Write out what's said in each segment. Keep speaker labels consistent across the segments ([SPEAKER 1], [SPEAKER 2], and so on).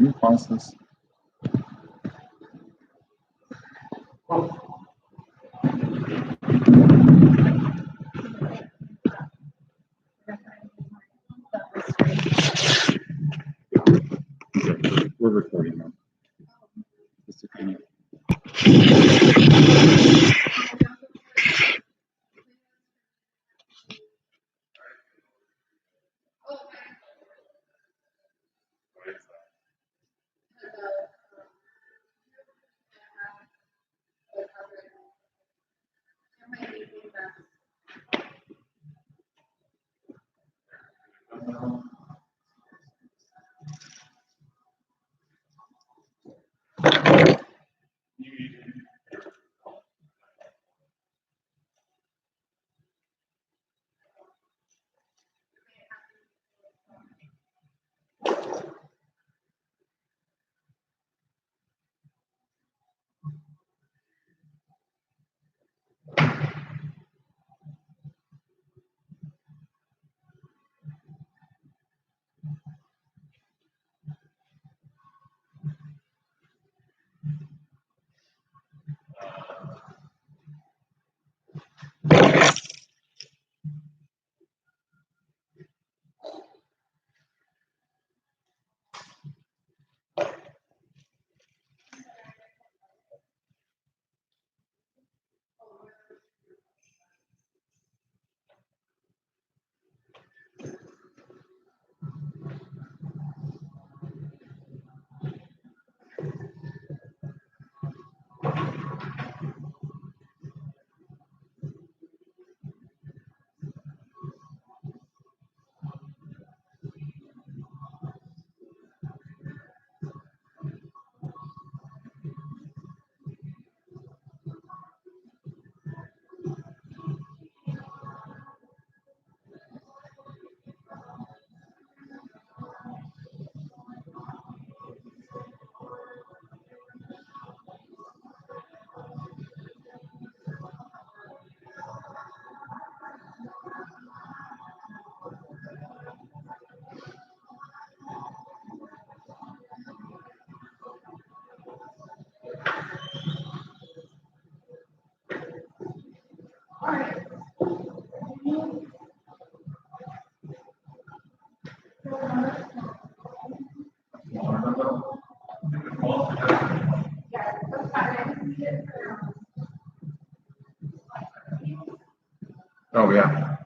[SPEAKER 1] Can you pause this? We're recording now. Just a few. Oh, yeah.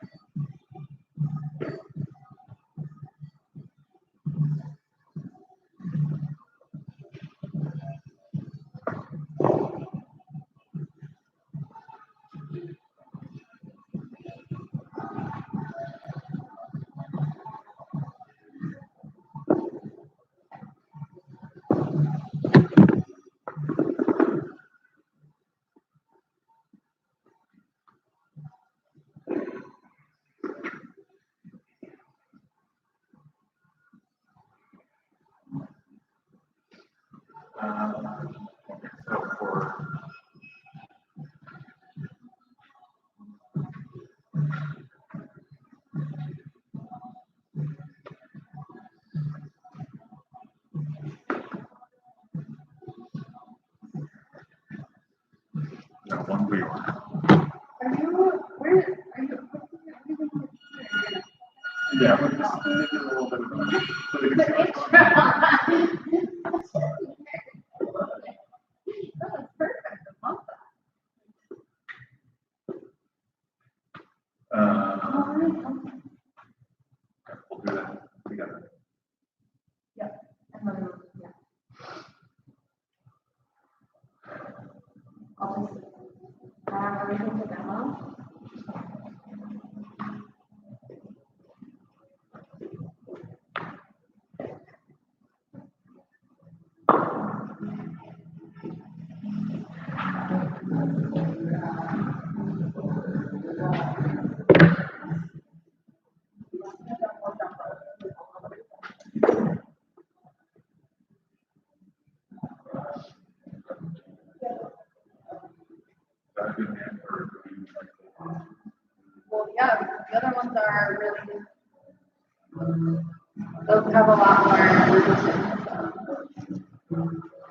[SPEAKER 1] Got one wheel. Yeah, but just make it a little bit of we'll do that together.
[SPEAKER 2] Well, yeah, the other ones are really, those have a lot more resistance.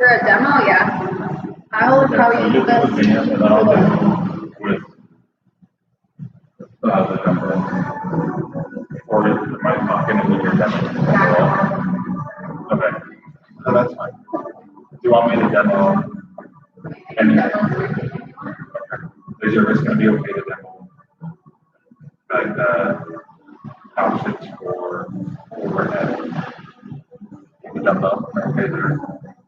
[SPEAKER 2] For a demo, yeah. I will tell
[SPEAKER 1] So
[SPEAKER 2] you
[SPEAKER 1] you'll do a
[SPEAKER 2] this.
[SPEAKER 1] van and then I'll demo with the dumbbell. Or you might talk in and then you're demo. Okay. So that's fine. Do you want me to demo anything? Is your wrist going to be okay to demo? Like options for overhead? The dumbbell? Okay, there.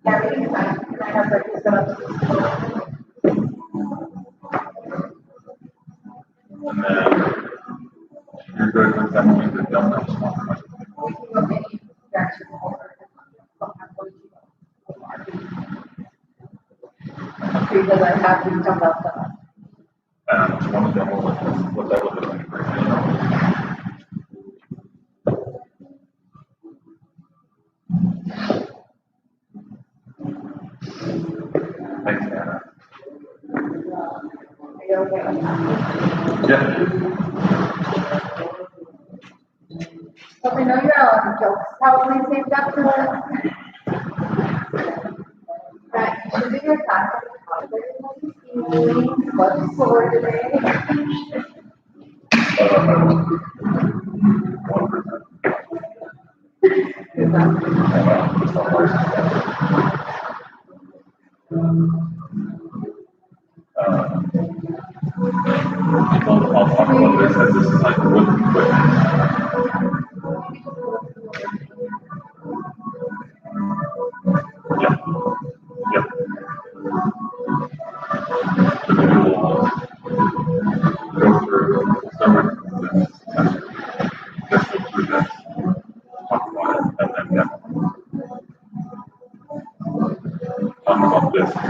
[SPEAKER 2] Yeah, anytime. I have like set up.
[SPEAKER 1] And then you're good with demoing the dumbbells.
[SPEAKER 2] We can go any direction over. Because I have these dumbbells set up.
[SPEAKER 1] Do you want to demo what that would look like right now? Thanks, Anna.
[SPEAKER 2] Are you okay with that?
[SPEAKER 1] Yeah.
[SPEAKER 2] So we know you're on jokes. Probably saved up to that you should be your task. What's forward today?
[SPEAKER 1] 1%. I'll talk about this as this is like with equipment. Yep. Yep. And then we'll go through some of this, just go through this, talk about it, and then talk about this, and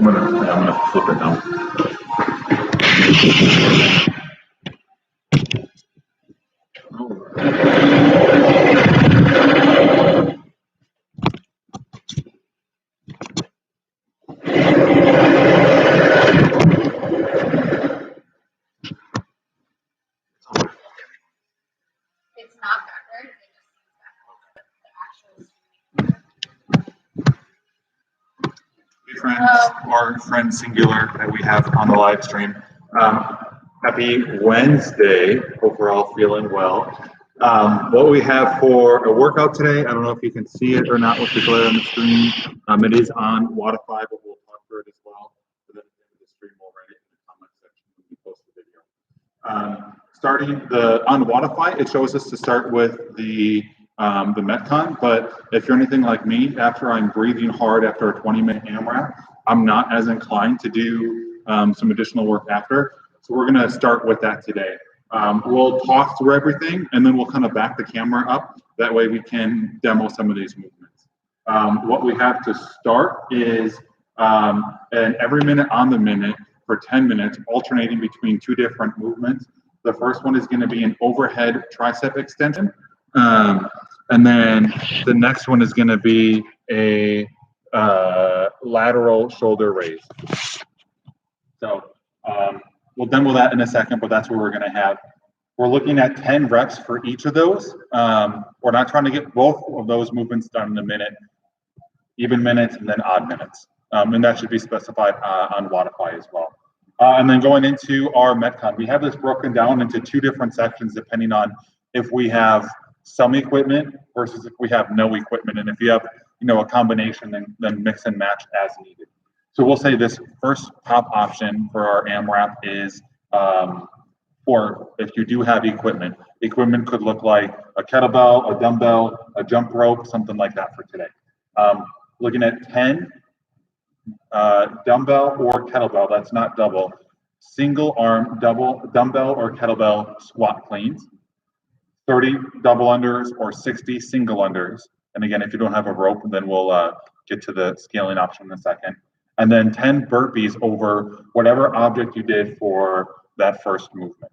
[SPEAKER 1] then I'm gonna flip it down.
[SPEAKER 2] It's not backwards, it just seems backwards. The actual.
[SPEAKER 1] Hey friends, or friend singular that we have on the live stream. Happy Wednesday. Hope we're all feeling well. What we have for a workout today, I don't know if you can see it or not with the glare on the screen. It is on Wodify, but we'll talk through it as well. So then at the end of the stream, we'll write it in the comment section when we post the video. Starting on Wodify, it shows us to start with the Metcon, but if you're anything like me, after I'm breathing hard after a 20-minute AMRAP, I'm not as inclined to do some additional work after. So we're gonna start with that today. We'll talk through everything and then we'll kind of back the camera up. That way we can demo some of these movements. What we have to start is an every minute on the minute for 10 minutes, alternating between two different movements. The first one is gonna be an overhead tricep extension. And then the next one is gonna be a lateral shoulder raise. So we'll demo that in a second, but that's what we're gonna have. We're looking at 10 reps for each of those. We're not trying to get both of those movements done in a minute, even minutes and then odd minutes. And that should be specified on Wodify as well. And then going into our Metcon, we have this broken down into two different sections depending on if we have some equipment versus if we have no equipment. And if you have, a combination, then mix and match as needed. So we'll say this first top option for our AMRAP is for if you do have equipment. Equipment could look like a kettlebell, a dumbbell, a jump rope, something like that for today. Looking at 10 dumbbell or kettlebell, that's not double, single arm double dumbbell or kettlebell squat cleans, 30 double unders or 60 single unders. And again, if you don't have a rope, then we'll get to the scaling option in a second. And then 10 burpees over whatever object you did for that first movement.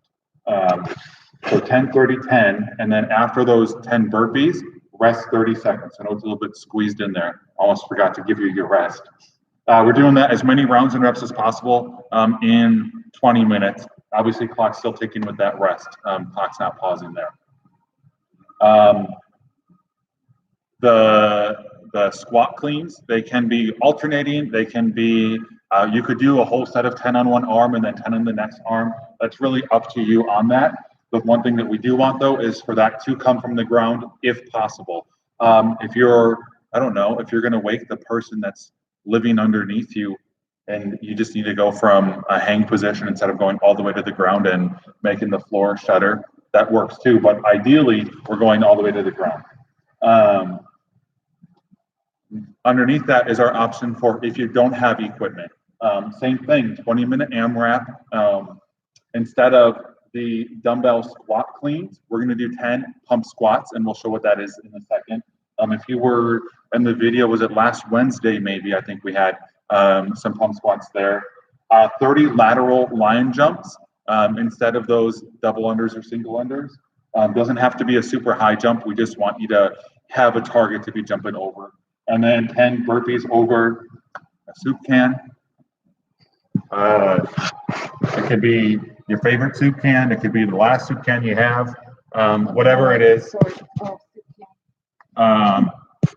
[SPEAKER 1] So 10, 30, 10, and then after those 10 burpees, rest 30 seconds. I know it's a little bit squeezed in there. Almost forgot to give you your rest. We're doing that as many rounds and reps as possible in 20 minutes. Obviously, clock's still ticking with that rest. Clock's not pausing there. The squat cleans, they can be alternating. They can be, you could do a whole set of 10 on one arm and then 10 on the next arm. That's really up to you on that. The one thing that we do want though is for that to come from the ground if possible. If you're, I don't know, if you're gonna wake the person that's living underneath you and you just need to go from a hang position instead of going all the way to the ground and making the floor shudder, that works too. But ideally, we're going all the way to the ground. Underneath that is our option for if you don't have equipment. Same thing, 20-minute AMRAP. Instead of the dumbbell squat cleans, we're gonna do 10 pump squats, and we'll show what that is in a second. If you were in the video, was it last Wednesday maybe, I think we had some pump squats there. 30 lateral line jumps instead of those double unders or single unders. Doesn't have to be a super high jump, we just want you to have a target to be jumping over. And then 10 burpees over a soup can. It could be your favorite soup can. It could be the last soup can you have. Whatever it is.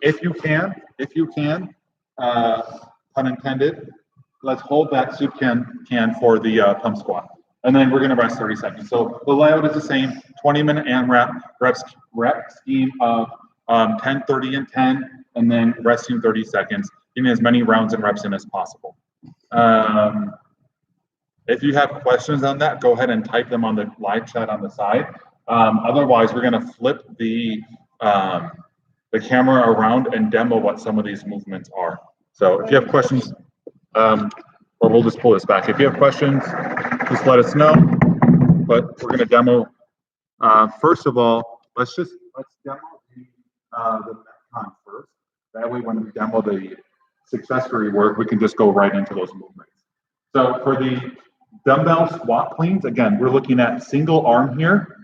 [SPEAKER 1] If you can, pun intended, let's hold that soup can for the pump squat. And then we're gonna rest 30 seconds. So the layout is the same, 20-minute AMRAP, rep scheme of 10, 30, and 10, and then resting 30 seconds, getting as many rounds and reps in as possible. If you have questions on that, go ahead and type them on the live chat on the side. Otherwise, we're gonna flip the camera around and demo what some of these movements are. So if you have questions, or we'll just pull this back. If you have questions, just let us know. But we're gonna demo, first of all, let's demo the Metcon first. That way when we demo the accessory work, we can just go right into those movements. So for the dumbbell squat cleans, again, we're looking at single arm here.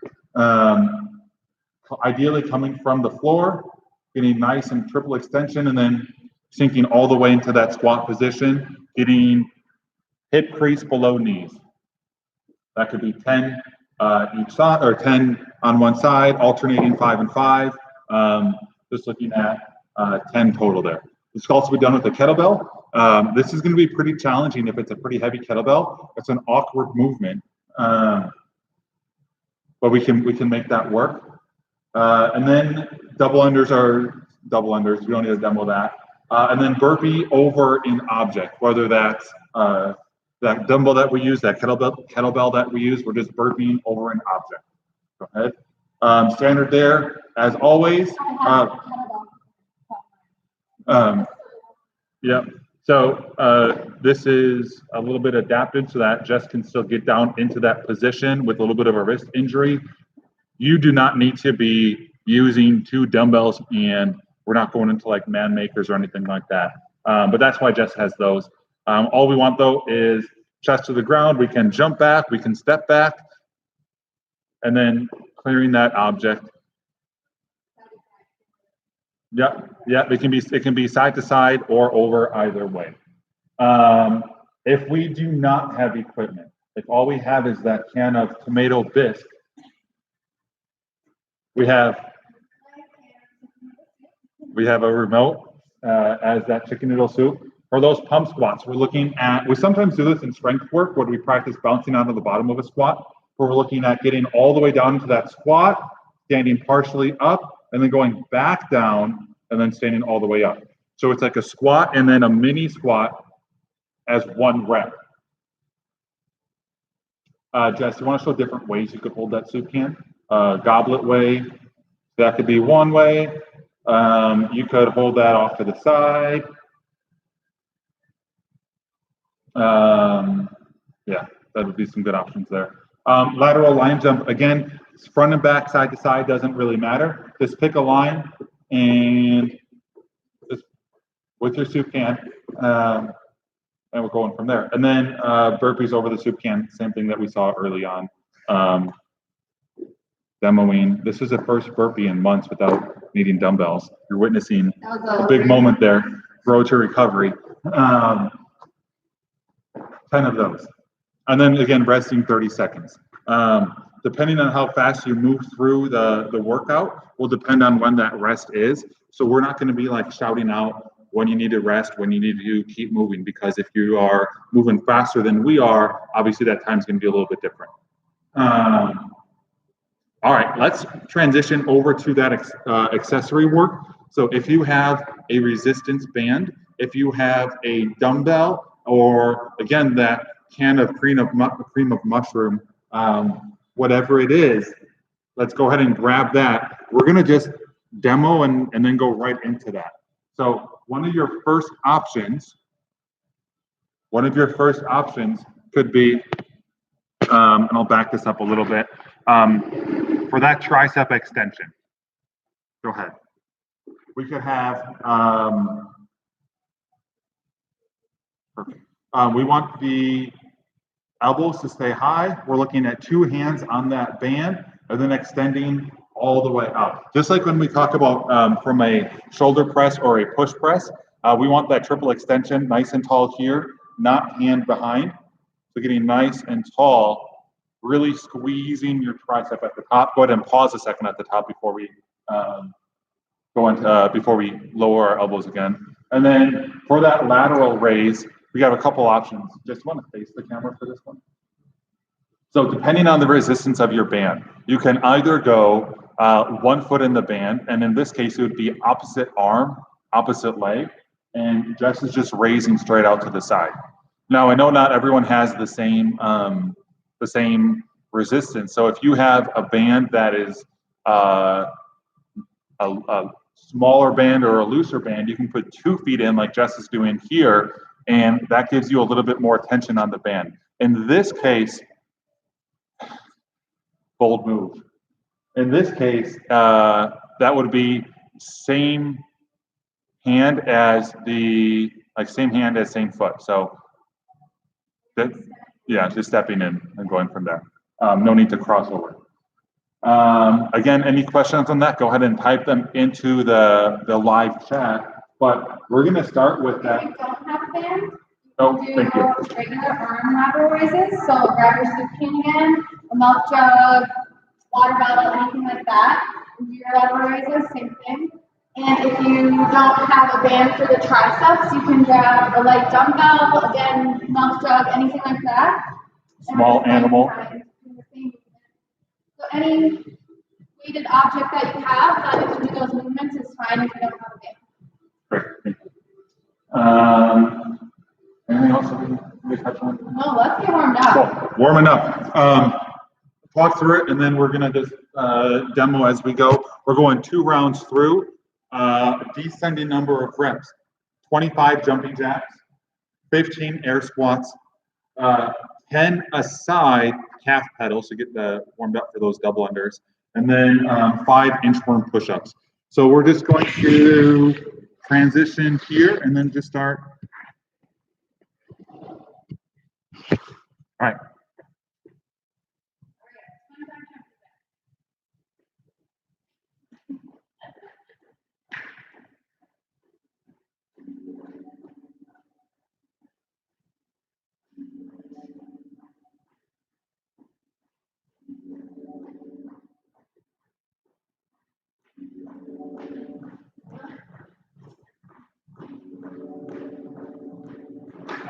[SPEAKER 1] Ideally coming from the floor, getting nice and triple extension, and then sinking all the way into that squat position, getting hip crease below knees. That could be 10 each side, or 10 on one side, alternating 5 and 5. Just looking at 10 total there. This can also be done with a kettlebell. This is going to be pretty challenging if it's a pretty heavy kettlebell. It's an awkward movement, but we can make that work. And then double unders are double unders. We don't need to demo that. And then burpee over an object, whether that's that dumbbell that we use, that kettlebell that we use, we're just burpeeing over an object. Go ahead. Standard there, as always. Yeah. So this is a little bit adapted so that Jess can still get down into that position with a little bit of a wrist injury. You do not need to be using 2 dumbbells, and we're not going into like man makers or anything like that. But that's why Jess has those. All we want though is chest to the ground. We can jump back, we can step back, and then clearing that object. Yeah, it can be side to side or over either way. If we do not have equipment, if all we have is that can of tomato bisque, we have a remote as that chicken noodle soup. For those pump squats, we're looking at, we sometimes do this in strength work where we practice bouncing onto the bottom of a squat, where we're looking at getting all the way down into that squat, standing partially up, and then going back down, and then standing all the way up. So it's like a squat and then a mini squat as one rep. Jess, you want to show different ways you could hold that soup can? Goblet way, that could be one way. You could hold that off to the side. Yeah, that would be some good options there. Lateral line jump, again, front and back, side to side, doesn't really matter. Just pick a line and just with your soup can, and we're going from there. And then burpees over the soup can, same thing that we saw early on. Demoing. This is the first burpee in months without needing dumbbells. You're witnessing a big moment there. Road to recovery. 10 of those. And then again, resting 30 seconds. Depending on how fast you move through the workout will depend on when that rest is. So we're not going to be like shouting out when you need to rest, when you need to keep moving, because if you are moving faster than we are, obviously that time's going to be a little bit different. All right, let's transition over to that accessory work. So if you have a resistance band, if you have a dumbbell, or again, that can of cream of mushroom, whatever it is, let's go ahead and grab that. We're gonna just demo and then go right into that. So one of your first options could be, and I'll back this up a little bit, for that tricep extension. Go ahead. We could have, perfect. We want the elbows to stay high. We're looking at 2 hands on that band and then extending all the way up. Just like when we talk about from a shoulder press or a push press, we want that triple extension nice and tall here, not hand behind. So getting nice and tall, really squeezing your tricep at the top. Go ahead and pause a second at the top before we before we lower our elbows again. And then for that lateral raise, we have a couple options. Just want to face the camera for this one. So depending on the resistance of your band, you can either go 1 foot in the band, and in this case, it would be opposite arm, opposite leg, and Jess is just raising straight out to the side. Now, I know not everyone has the same resistance. So if you have a band that is a smaller band or a looser band, you can put 2 feet in like Jess is doing here, and that gives you a little bit more tension on the band. In this case, bold move. In this case, that would be same hand as same foot. So that, yeah, just stepping in and going from there. No need to cross over. Again, any questions on that? Go ahead and type them into the live chat. But we're going to start with that.
[SPEAKER 2] If you don't have a band,
[SPEAKER 1] Thank you.
[SPEAKER 2] Regular arm lateral raises. So grab your soup can again, a milk jug, water bottle, anything like that. Do your lateral raises, same thing. And if you don't have a band for the triceps, you can grab a light dumbbell, again, milk jug, anything like that.
[SPEAKER 1] Small animal.
[SPEAKER 2] So any weighted object that you have that you can do those movements is fine if you don't have a band.
[SPEAKER 1] Great. Thank you. Anything else we touch on?
[SPEAKER 2] No, let's get warmed up.
[SPEAKER 1] Cool. Warming up. Talk through it, and then we're going to just demo as we go. We're going 2 rounds through. Descending number of reps: 25 jumping jacks, 15 air squats, 10 aside calf pedals to get warmed up for those double unders, and then 5 inchworm push-ups. So we're just going to transition here and then just start. All right.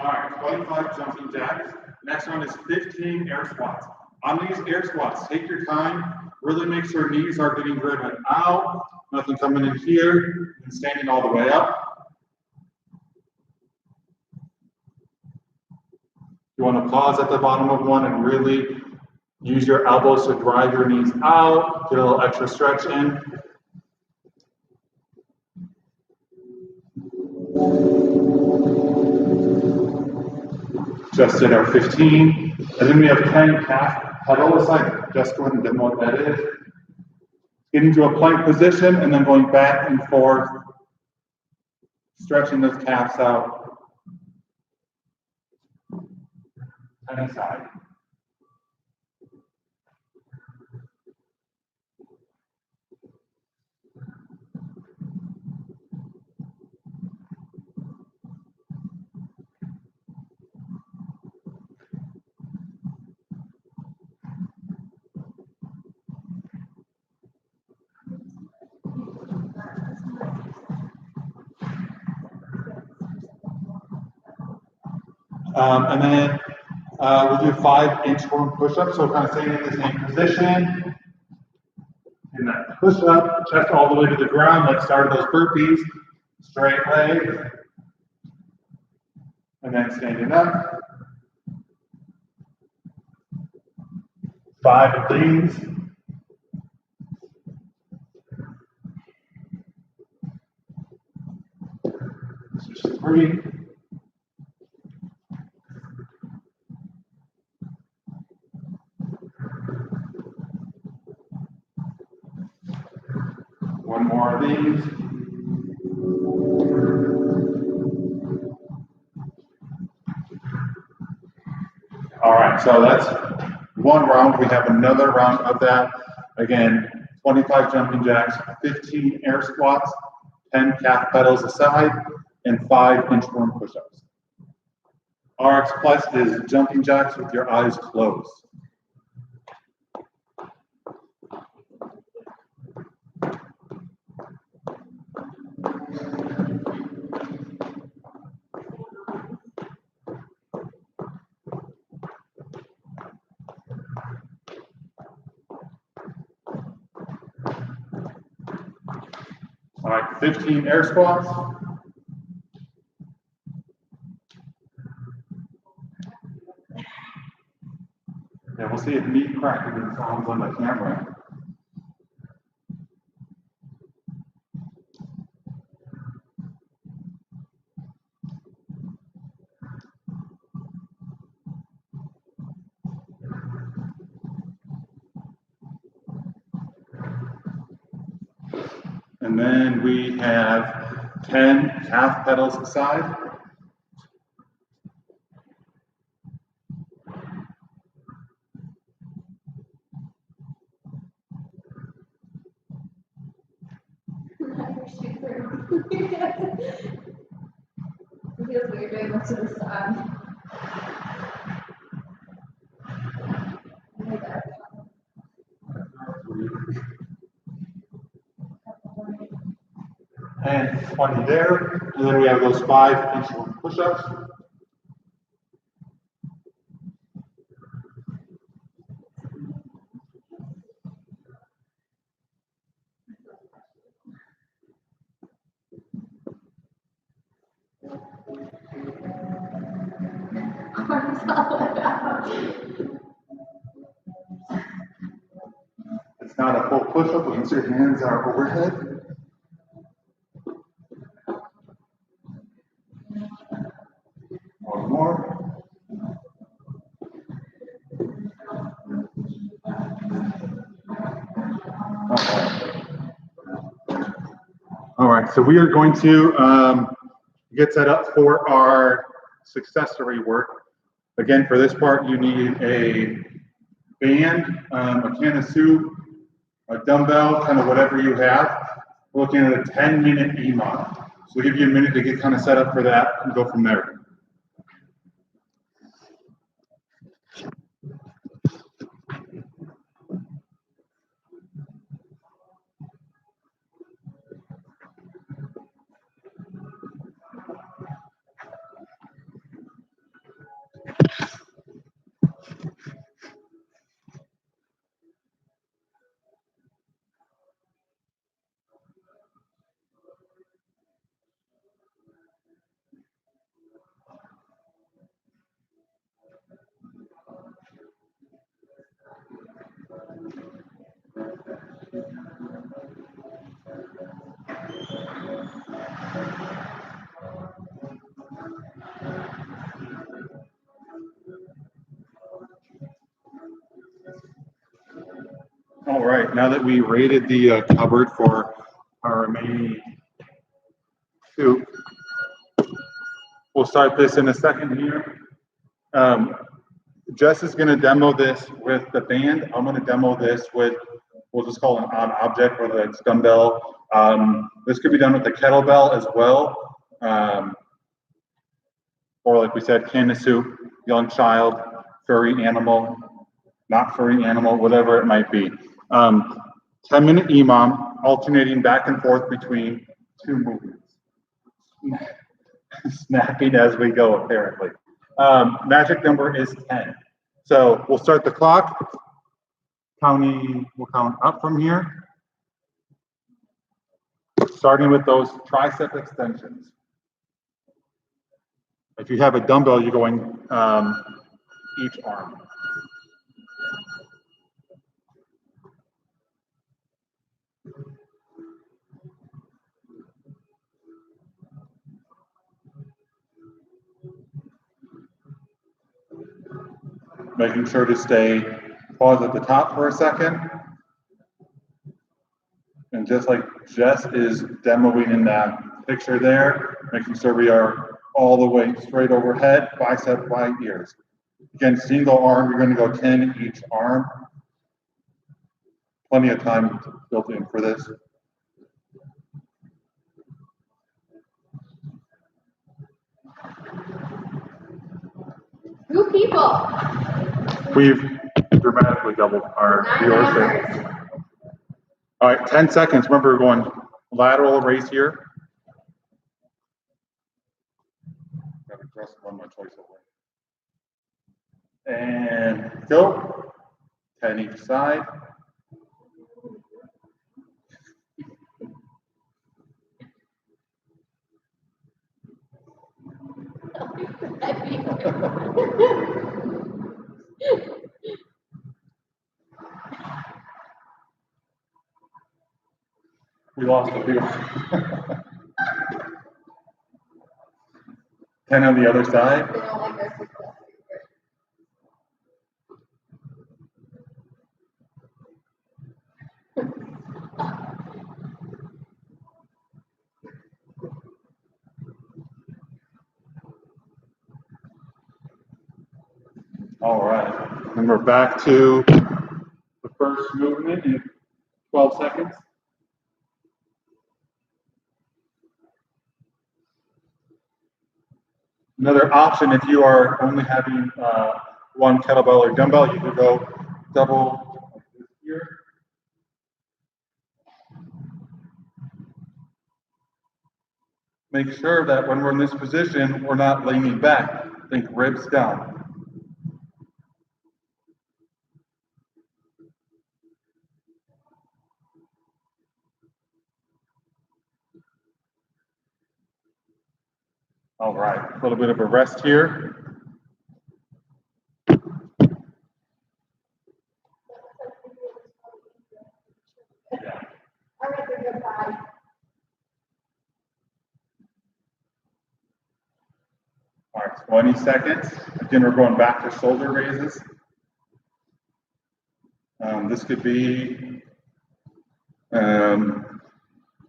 [SPEAKER 1] All right, 25 jumping jacks. Next one is 15 air squats. On these air squats, take your time. Really make sure knees are getting driven out. Nothing coming in here and standing all the way up. You want to pause at the bottom of one and really use your elbows to drive your knees out. Get a little extra stretch in. Just did our 15, and then we have 10 calf pedal aside, just go ahead and demo what that is. Get into a plank position and then going back and forth, stretching those calves out. Any side. And then we'll do 5 inchworm push-ups. So kind of staying in the same position. And that push-up, chest all the way to the ground. Let's start those burpees. Straight leg. And then standing up. 5 of these. Just 3. One more of these. All right, so that's one round. We have another round of that. Again, 25 jumping jacks, 15 air squats, 10 calf pedals aside, and 5 inchworm push-ups. RX Plus is jumping jacks with your eyes closed. All right, 15 air squats. Yeah, we'll see if meat cracking sounds on the camera. And then we have 10 calf pedals aside.
[SPEAKER 2] It feels weird doing this to the side.
[SPEAKER 1] And 20 there. And then we have those 5 inchworm push-ups. It's not a full push-up once your hands are overhead. One more. Okay. All right, so we are going to get set up for our accessory work. Again, for this part, you need a band, a can of soup, a dumbbell, kind of whatever you have. We're looking at a 10-minute EMOM. So we'll give you a minute to get kind of set up for that and go from there. All right, now that we rated the cupboard for our remaining two, we'll start this in a second here. Jess is going to demo this with the band. I'm going to demo this with, we'll just call it an odd object, whether it's dumbbell. This could be done with the kettlebell as well. Or like we said, can of soup, young child, furry animal, not furry animal, whatever it might be. 10-minute EMOM, alternating back and forth between two movements. Snapping as we go, apparently. Magic number is 10. So we'll start the clock. We'll count up from here. Starting with those tricep extensions. If you have a dumbbell, you're going each arm. Making sure to stay pause at the top for a second. And just like Jess is demoing in that picture there, making sure we are all the way straight overhead, bicep by ears. Again, single arm, you're going to go 10 each arm. Plenty of time built in for this.
[SPEAKER 2] Two people.
[SPEAKER 1] We've dramatically doubled our viewership. All right, 10 seconds. Remember, we're going lateral raise here. Got to dress one my choice away. And go. 10 each side. We lost a few. 10 on the other side. All right, and we're back to the first movement in 12 seconds. Another option, if you are only having one kettlebell or dumbbell, you could go double like this here. Make sure that when we're in this position, we're not leaning back. Think ribs down. All right, a little bit of a rest here. Yeah.
[SPEAKER 2] All right, they're good. Bye.
[SPEAKER 1] All right, 20 seconds. Again, we're going back to shoulder raises. This could be done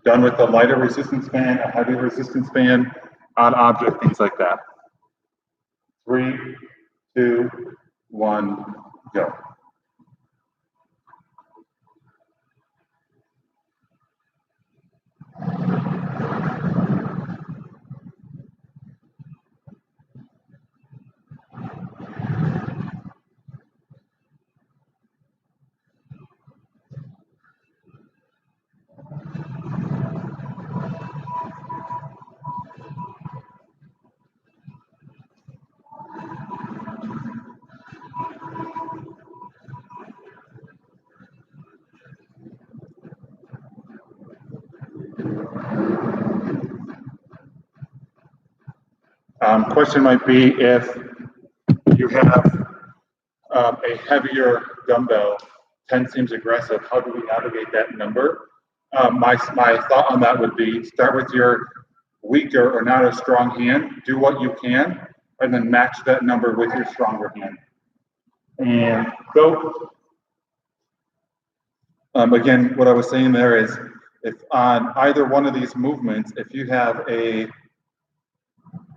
[SPEAKER 1] with a lighter resistance band, a heavy resistance band, odd object, things like that. 3, 2, 1, go. Question might be if you have a heavier dumbbell, 10 seems aggressive, how do we navigate that number? My thought on that would be start with your weaker or not as strong hand, do what you can, and then match that number with your stronger hand. And go. Again, what I was saying there is, if on either one of these movements, if you have a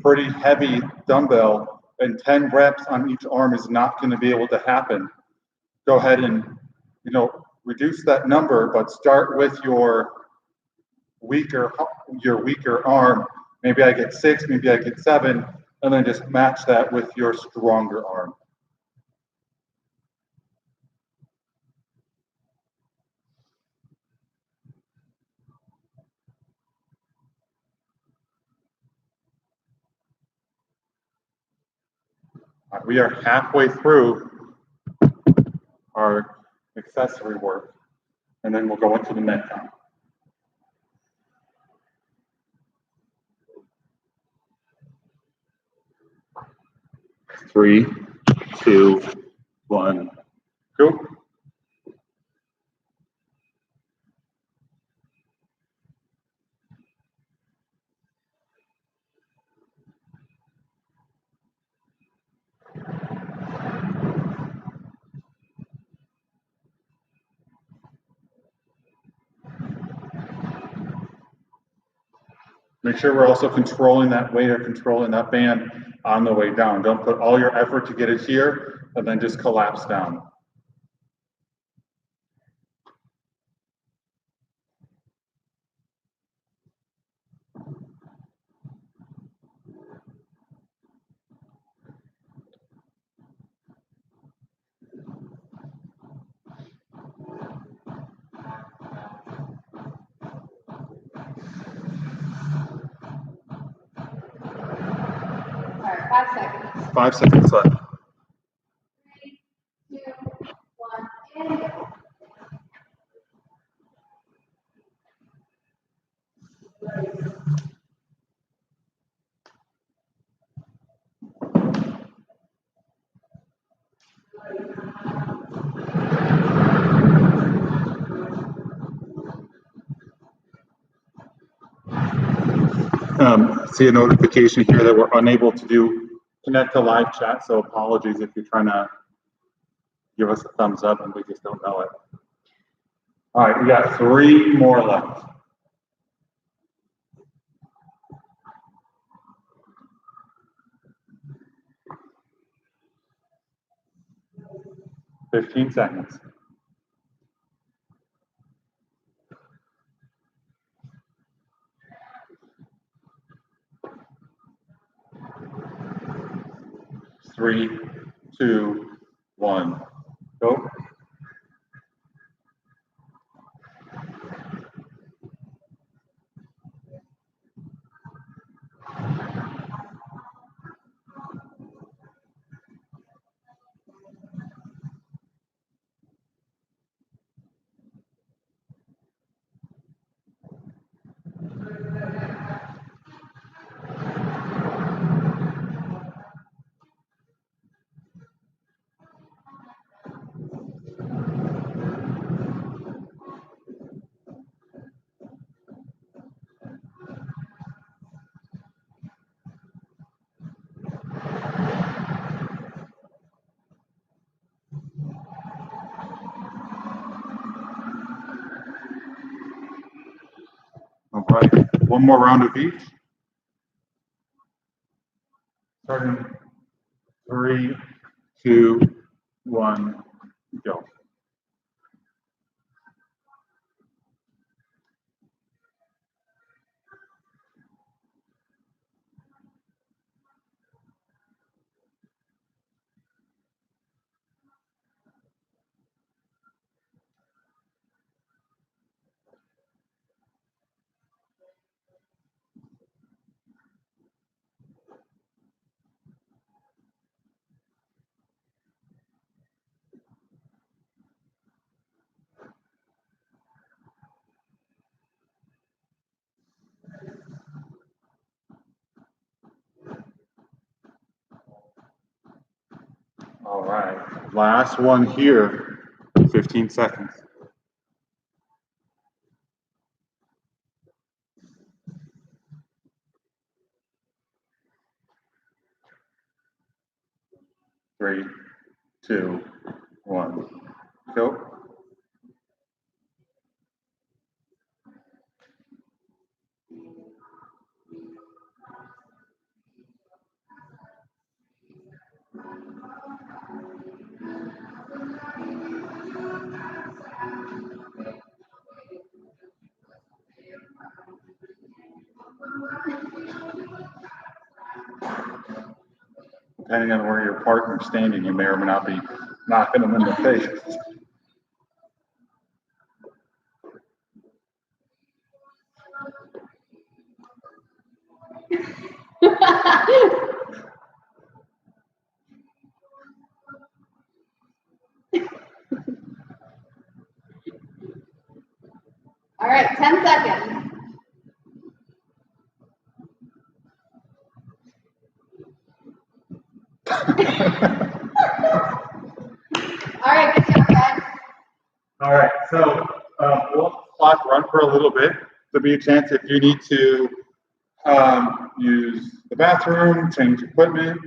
[SPEAKER 1] pretty heavy dumbbell and 10 reps on each arm is not going to be able to happen, go ahead and, reduce that number, but start with your weaker arm. Maybe I get 6, maybe I get 7, and then just match that with your stronger arm. We are halfway through our accessory work, and then we'll go into the neck count. 3, 2, 1, go. Make sure we're also controlling that weight or controlling that band on the way down. Don't put all your effort to get it here and then just collapse down.
[SPEAKER 2] All right, 5 seconds.
[SPEAKER 1] 5 seconds left.
[SPEAKER 2] 3, 2, 1, and go.
[SPEAKER 1] See a notification here that we're unable to connect to live chat, so apologies if you're trying to give us a thumbs up and we just don't know it. All right, we got 3 more left. $15 seconds. Three, 2, 1, go. All right, one more round of each. Starting 3, 2, 1, go. All right, last one here, 15 seconds. 3, 2, 1, go. depending on where your partner's standing, you may or may not be knocking them in the face.
[SPEAKER 2] All right, 10 seconds. All right, good job, guys.
[SPEAKER 1] All right, so we'll squat run for a little bit. There'll be a chance if you need to use the bathroom, change equipment,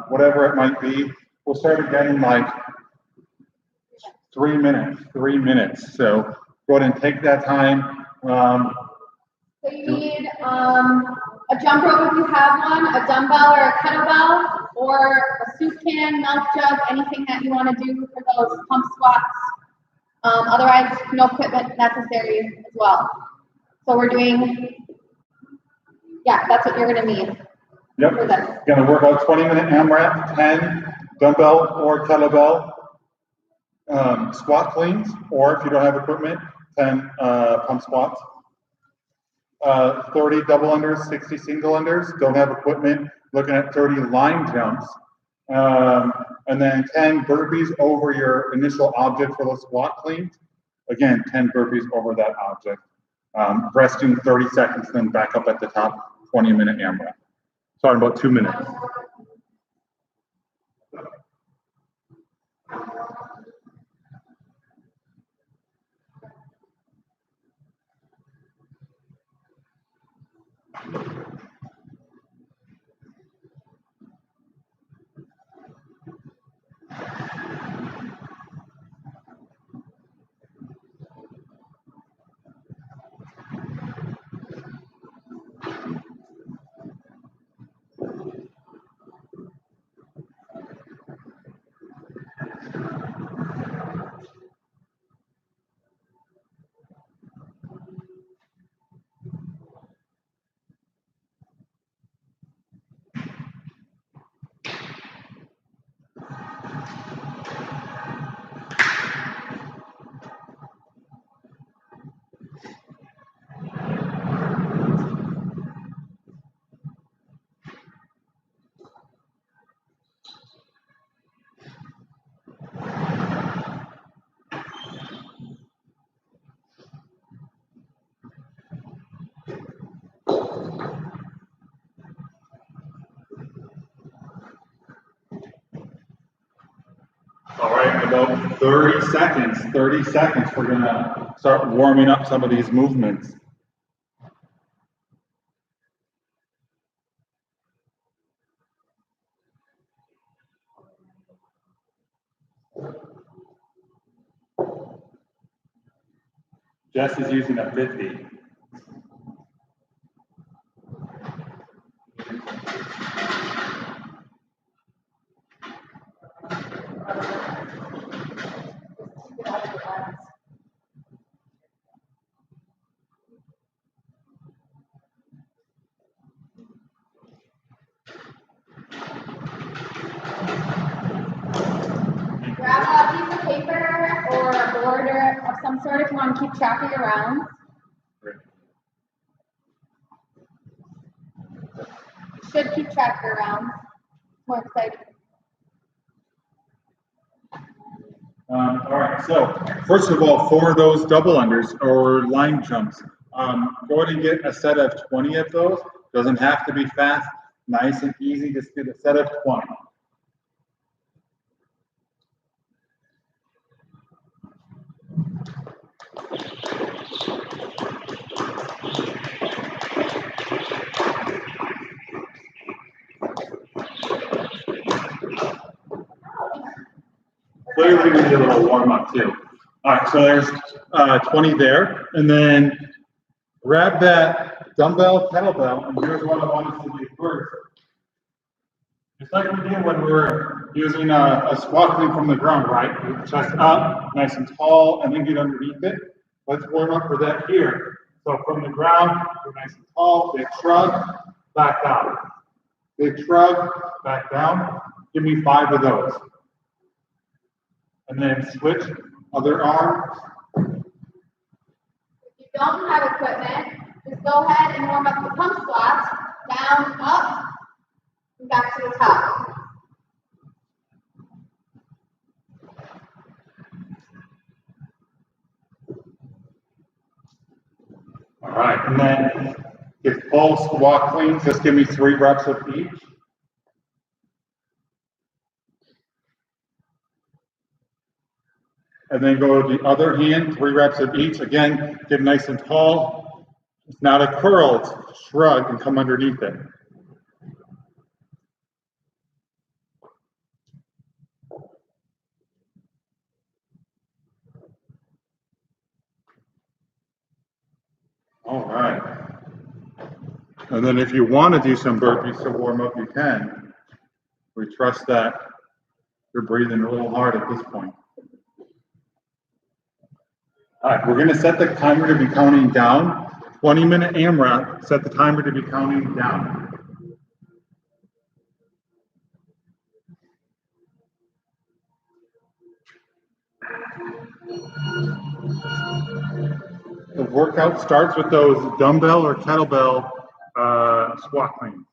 [SPEAKER 1] whatever it might be. We'll start again in like 3 minutes, 3 minutes. So go ahead and take that time.
[SPEAKER 2] So you need a jump rope if you have one, a dumbbell or a kettlebell, or a soup can, milk jug, anything that you want to do for those pump squats. Otherwise, no equipment necessary as well. So we're doing, yeah, that's what you're going to need.
[SPEAKER 1] Yep.
[SPEAKER 2] For this.
[SPEAKER 1] Going to work out 20-minute AMRAP, 10 dumbbell or kettlebell squat cleans, or if you don't have equipment, 10 pump squats. 30 double unders, 60 single unders. Don't have equipment, looking at 30 line jumps. And then 10 burpees over your initial object for those squat cleans. Again, 10 burpees over that object. Resting 30 seconds, then back up at the top, 20-minute AMRAP. Sorry, about 2 minutes. All right, about 30 seconds, we're gonna start warming up some of these movements. Jess is using a 50.
[SPEAKER 2] Grab a piece of paper or a board or of some sort if you want to keep track of your rounds. You should keep track of your rounds. It's more exciting.
[SPEAKER 1] All right, so first of all, for those double unders or line jumps, go ahead and get a set of 20 of those. Doesn't have to be fast, nice and easy, just get a set of 20. Clearly, we need a little warm up too. All right, so there's 20 there, and then grab that dumbbell, kettlebell, and here's what I want us to do first. Just like we did when we were using a squat clean from the ground, right? Chest up, nice and tall, and then get underneath it. Let's warm up for that here. So from the ground, we're nice and tall, big shrug, back down. Big shrug, back down. Give me 5 of those. And then switch, other arm.
[SPEAKER 2] If you don't have equipment, just go ahead and warm up the pump squats, down, up, and back to the top.
[SPEAKER 1] All right, and then if full squat cleans, just give me 3 reps of each. And then go to the other hand, 3 reps of each. Again, get nice and tall. It's not a curl, it's a shrug and come underneath it. All right. And then if you want to do some burpees to warm up, you can. We trust that you're breathing a little hard at this point. All right, we're going to set the timer to be counting down. 20-minute AMRAP, set the timer to be counting down. The workout starts with those dumbbell or kettlebell squat cleans.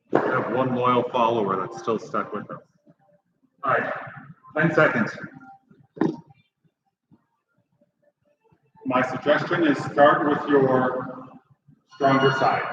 [SPEAKER 1] We have one loyal follower that's still stuck with us. All right, 10 seconds. My suggestion is start with your stronger side.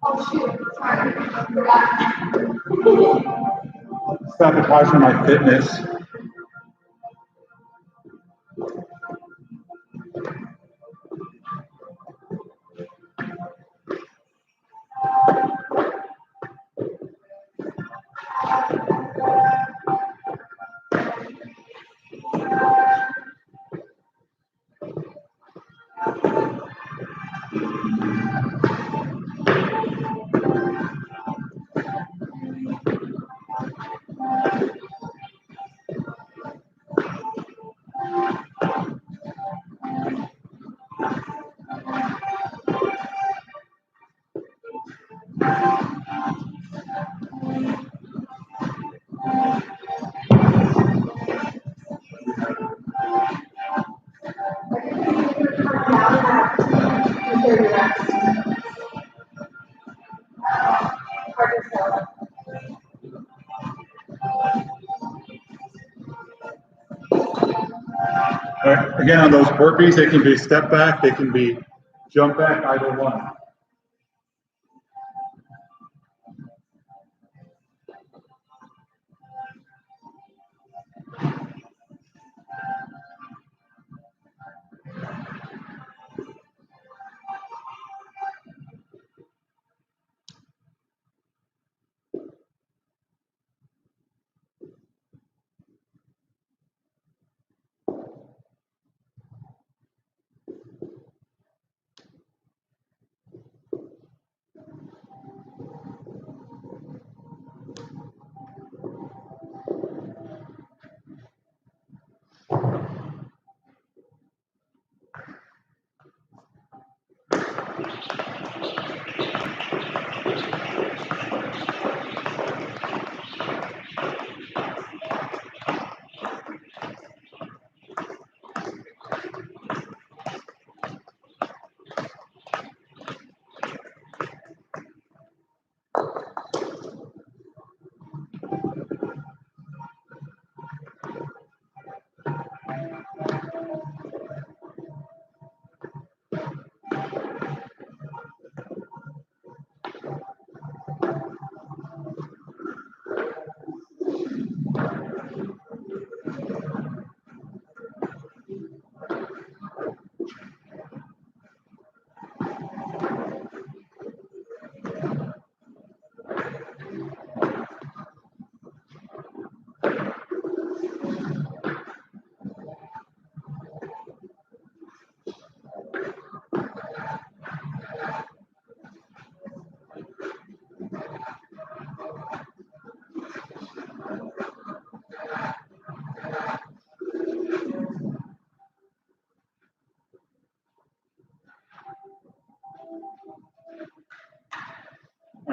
[SPEAKER 2] Oh shoot, sorry, I forgot.
[SPEAKER 1] Sabotaging my fitness. Again, on those burpees, they can be step back, they can be jump back, either one.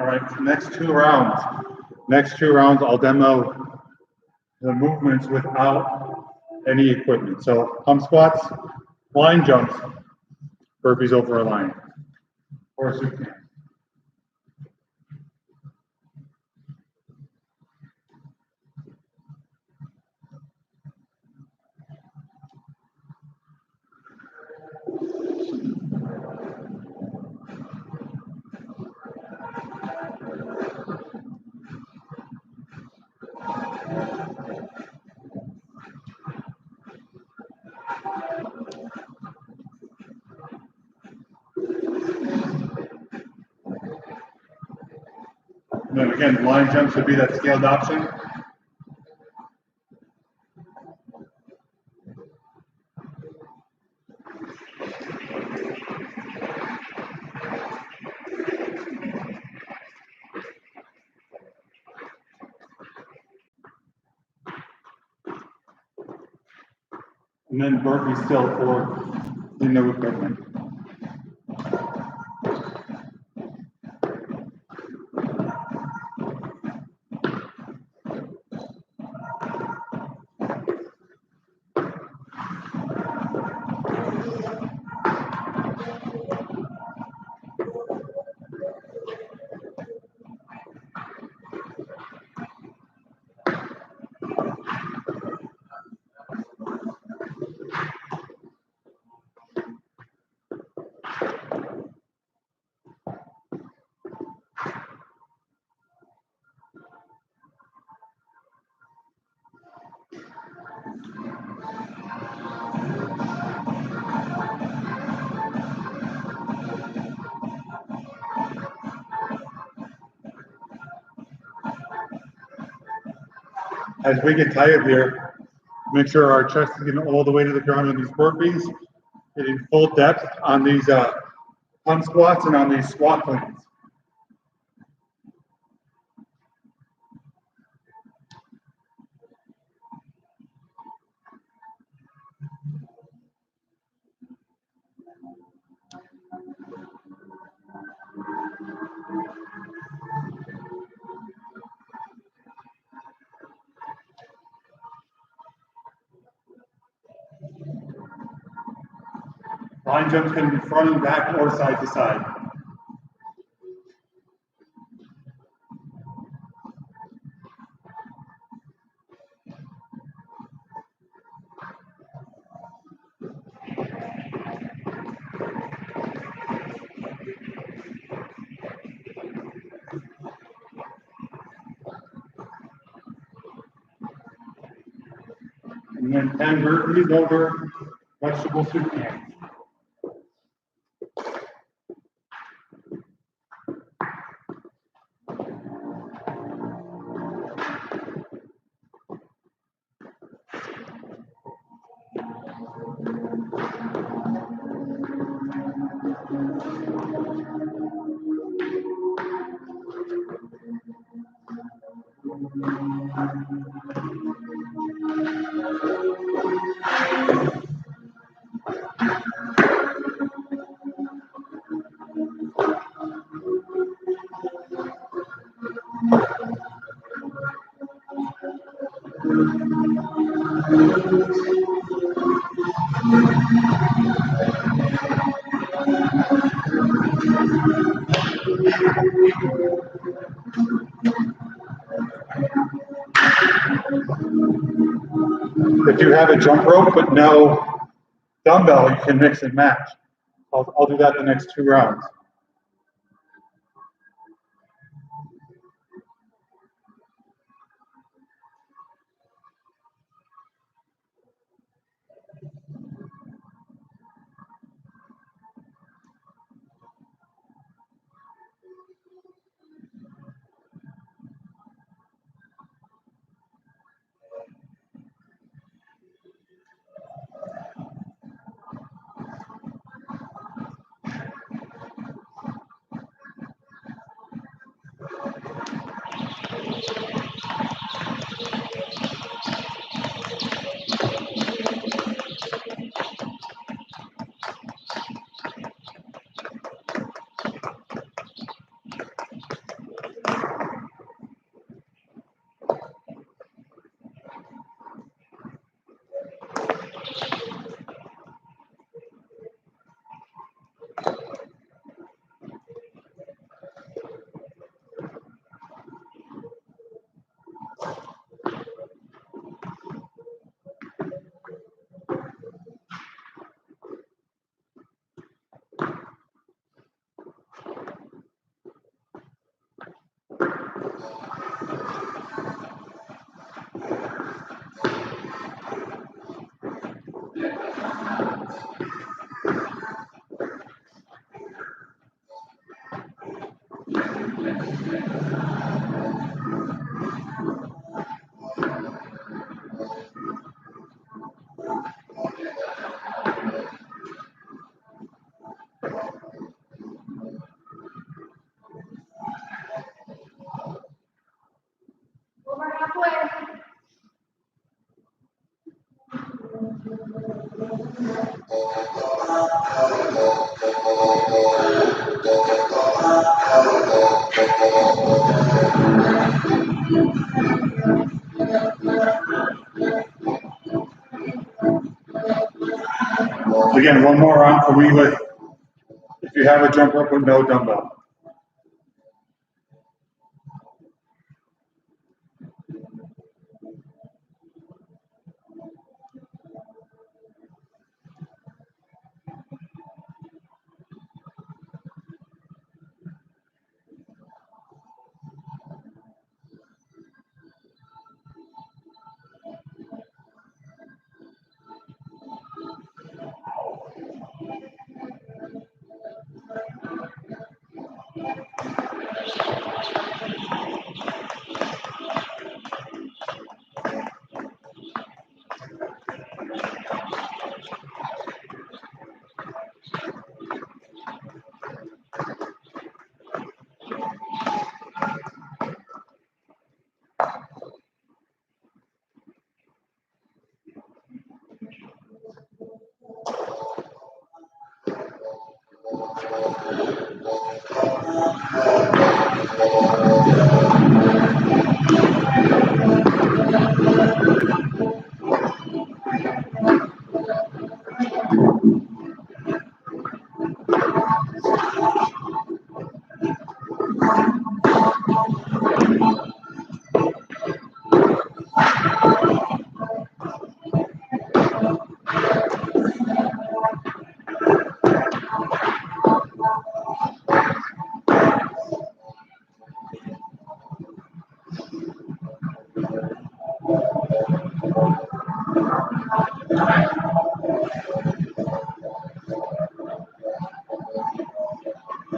[SPEAKER 1] All right, next two rounds. Next two rounds, I'll demo the movements without any equipment. So pump squats, line jumps, burpees over a line, or soup cans. And then again, line jumps would be that scaled option. And then burpee still for the no equipment. As we get tired here, make sure our chest is getting all the way to the ground on these burpees, getting full depth on these pump squats and on these squat cleans. Line jumps can be front and back or side to side. And then 10 burpees over vegetable soup cans. If you have a jump rope but no dumbbell, you can mix and match. I'll do that the next two rounds. Again, one more round for me with, if you have a jump rope with no dumbbell.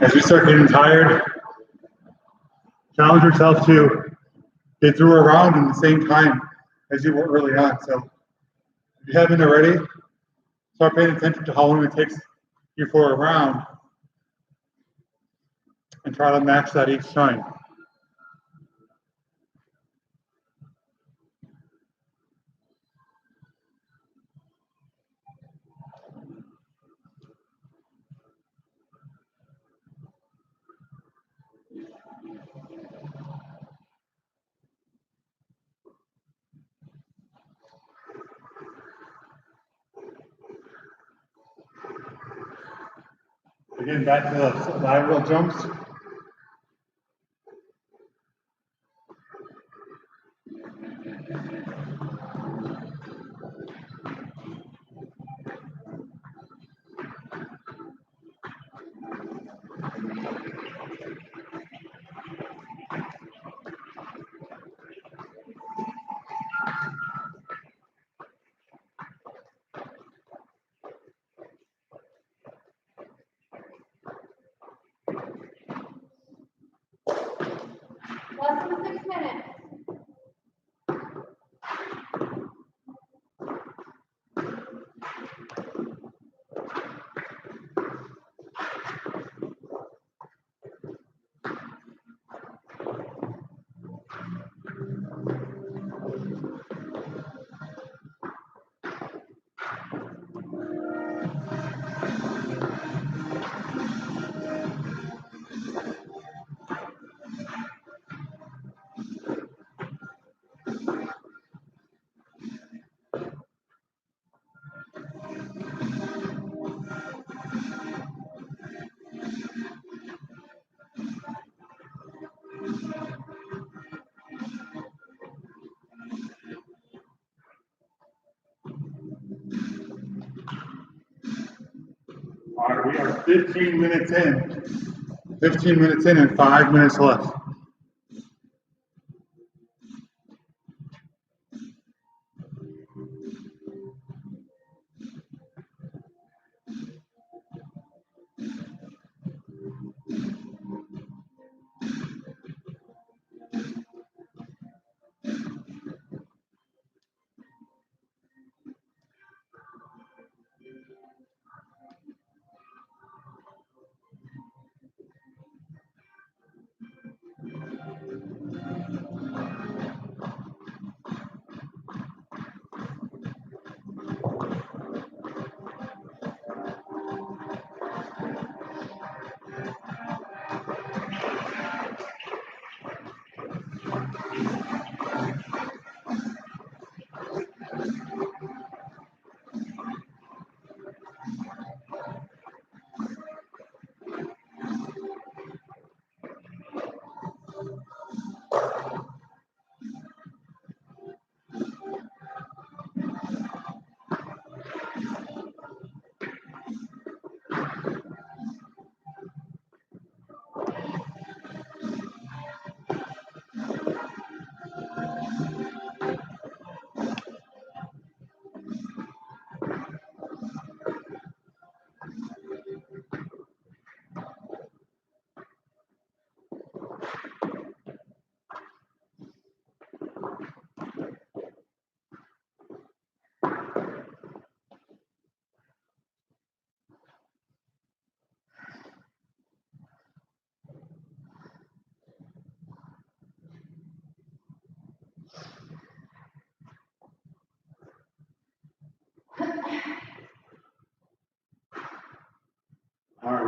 [SPEAKER 1] As you start getting tired, challenge yourself to get through a round in the same time as you were early on. So if you haven't already, start paying attention to how long it takes you for a round and try to match that each time. Again, back to the lateral jumps.
[SPEAKER 2] Less than 6 minutes. All right, we are 15 minutes in. 15 minutes in and 5 minutes left.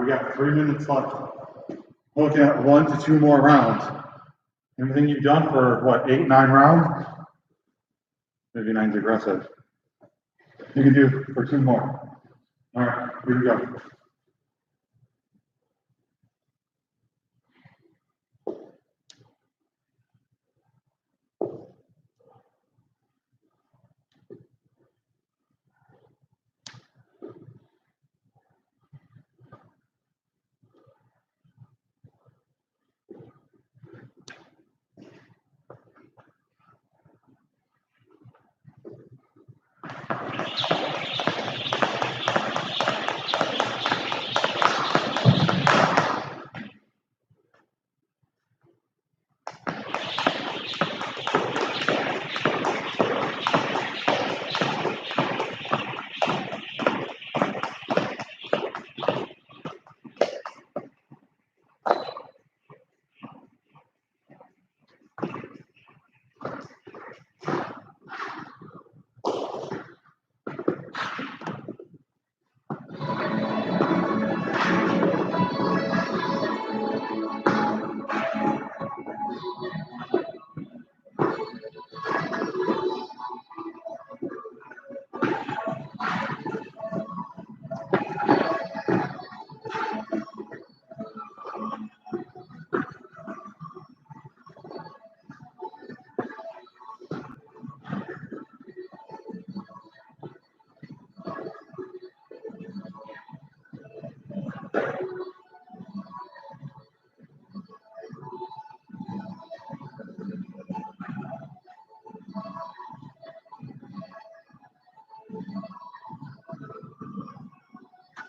[SPEAKER 3] we got 3 minutes left. Looking at 1 to 2 more rounds. Everything you've done for what, 8, 9 rounds? Maybe 9's aggressive. You can do for 2 more. All right, here we go.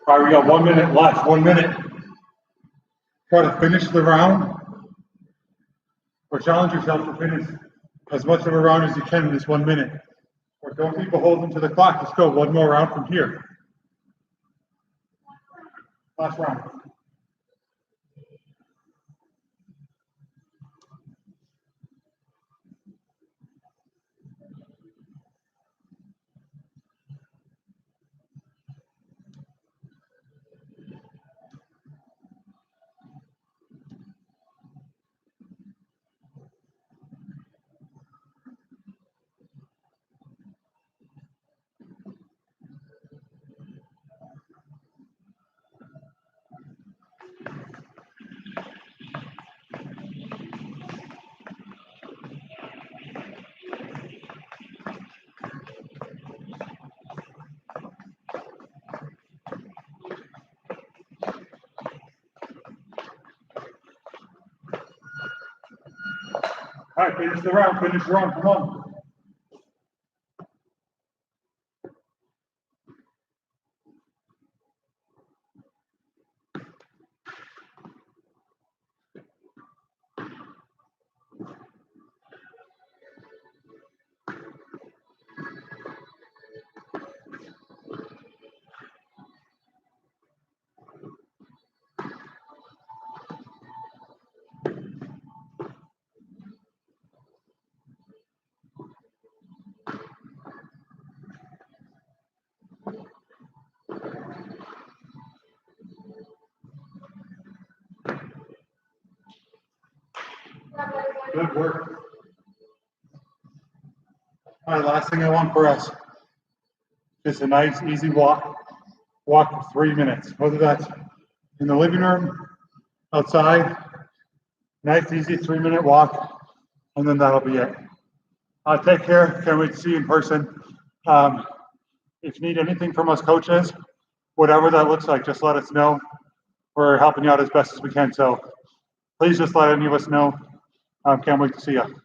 [SPEAKER 3] All right, we got 1 minute left. 1 minute. Try to finish the round, or challenge yourself to finish as much of a round as you can in this 1 minute. Or don't keep holding to the clock. Let's go 1 more round from here. Last round. All right, finish the round, come on. Good work. All right, last thing I want for us, just a nice, easy walk. Walk for 3 minutes, whether that's in the living room, outside. Nice, easy 3-minute walk, and then that'll be it. Take care. Can't wait to see you in person. If you need anything from us coaches, whatever that looks like, just let us know. We're helping you out as best as we can. So please just let any of us know. Can't wait to see you.